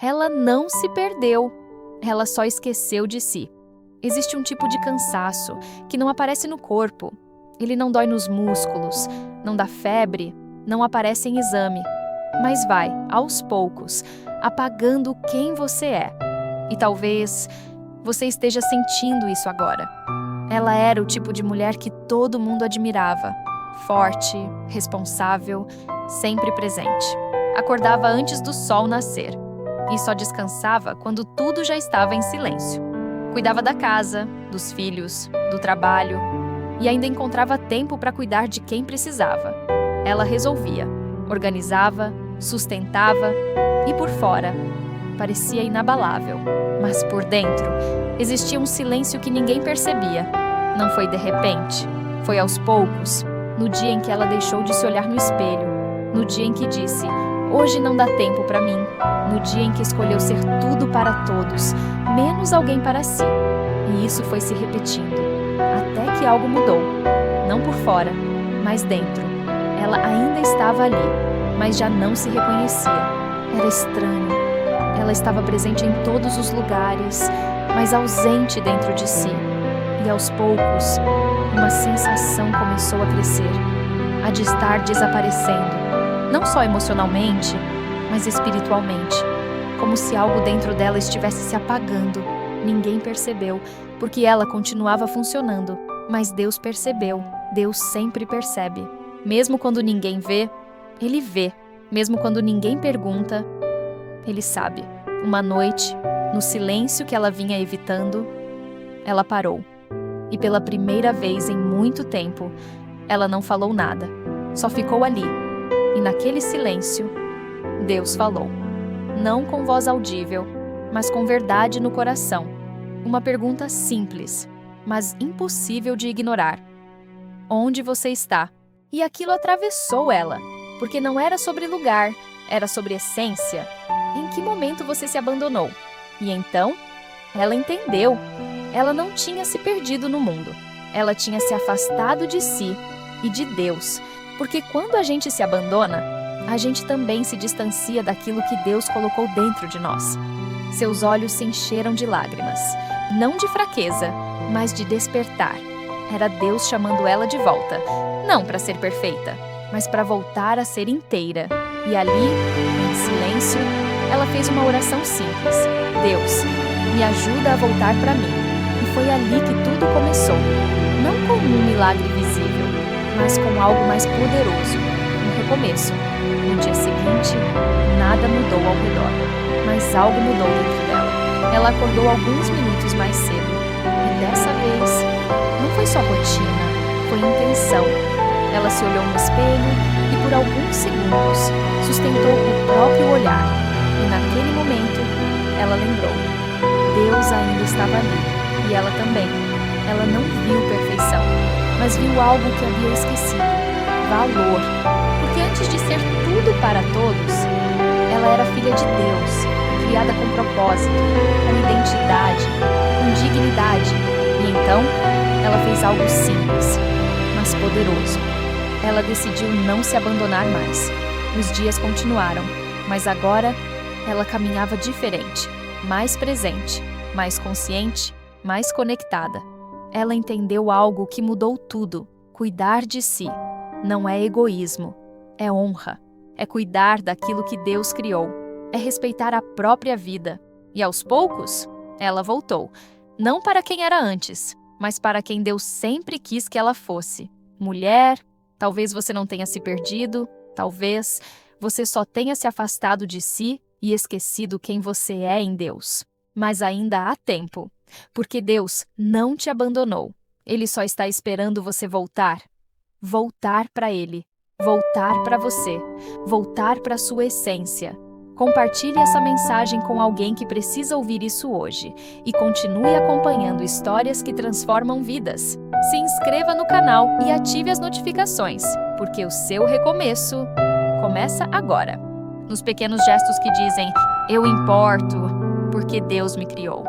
Ela não se perdeu, ela só esqueceu de si. Existe um tipo de cansaço que não aparece no corpo. Ele não dói nos músculos, não dá febre, não aparece em exame, mas vai, aos poucos, apagando quem você é. E talvez você esteja sentindo isso agora. Ela era o tipo de mulher que todo mundo admirava. Forte, responsável, sempre presente. Acordava antes do sol nascer e só descansava quando tudo já estava em silêncio. Cuidava da casa, dos filhos, do trabalho e ainda encontrava tempo para cuidar de quem precisava. Ela resolvia, organizava, sustentava e por fora parecia inabalável, mas por dentro existia um silêncio que ninguém percebia. Não foi de repente, foi aos poucos, no dia em que ela deixou de se olhar no espelho, no dia em que disse: "Hoje não dá tempo para mim", no dia em que escolheu ser tudo para todos, menos alguém para si. E isso foi se repetindo, até que algo mudou. Não por fora, mas dentro. Ela ainda estava ali, mas já não se reconhecia. Era estranho. Ela estava presente em todos os lugares, mas ausente dentro de si. E aos poucos, uma sensação começou a crescer, a de estar desaparecendo. Não só emocionalmente, mas espiritualmente. Como se algo dentro dela estivesse se apagando. Ninguém percebeu, porque ela continuava funcionando. Mas Deus percebeu. Deus sempre percebe. Mesmo quando ninguém vê, Ele vê. Mesmo quando ninguém pergunta, Ele sabe. Uma noite, no silêncio que ela vinha evitando, ela parou. E pela primeira vez em muito tempo, ela não falou nada. Só ficou ali. E naquele silêncio, Deus falou. Não com voz audível, mas com verdade no coração. Uma pergunta simples, mas impossível de ignorar. Onde você está? E aquilo atravessou ela, porque não era sobre lugar, era sobre essência. Em que momento você se abandonou? E então, ela entendeu. Ela não tinha se perdido no mundo. Ela tinha se afastado de si e de Deus. Porque quando a gente se abandona, a gente também se distancia daquilo que Deus colocou dentro de nós. Seus olhos se encheram de lágrimas. Não de fraqueza, mas de despertar. Era Deus chamando ela de volta. Não para ser perfeita, mas para voltar a ser inteira. E ali, em silêncio, ela fez uma oração simples. Deus, me ajuda a voltar para mim. E foi ali que tudo começou. Não com um milagre visível, mas com algo mais poderoso. Um recomeço. No dia seguinte, nada mudou ao redor, mas algo mudou dentro dela. Ela acordou alguns minutos mais cedo. E dessa vez, não foi só rotina, foi intenção. Ela se olhou no espelho e por alguns segundos sustentou o próprio olhar. E naquele momento, ela lembrou. Deus ainda estava ali. E ela também. Ela não viu perfeição, mas viu algo que havia esquecido. Valor. Porque antes de ser tudo para todos, ela era filha de Deus, criada com propósito, com identidade, com dignidade. E então, ela fez algo simples, mas poderoso. Ela decidiu não se abandonar mais. Os dias continuaram, mas agora ela caminhava diferente, mais presente, mais consciente, mais conectada. Ela entendeu algo que mudou tudo. Cuidar de si não é egoísmo, é honra, é cuidar daquilo que Deus criou, é respeitar a própria vida. E aos poucos, ela voltou, não para quem era antes, mas para quem Deus sempre quis que ela fosse. Mulher, talvez você não tenha se perdido, talvez você só tenha se afastado de si e esquecido quem você é em Deus. Mas ainda há tempo, porque Deus não te abandonou. Ele só está esperando você voltar. Voltar para Ele, voltar para você, voltar para sua essência. Compartilhe essa mensagem com alguém que precisa ouvir isso hoje e continue acompanhando histórias que transformam vidas. Se inscreva no canal e ative as notificações, porque o seu recomeço começa agora. Nos pequenos gestos que dizem: "Eu importo, porque Deus me criou".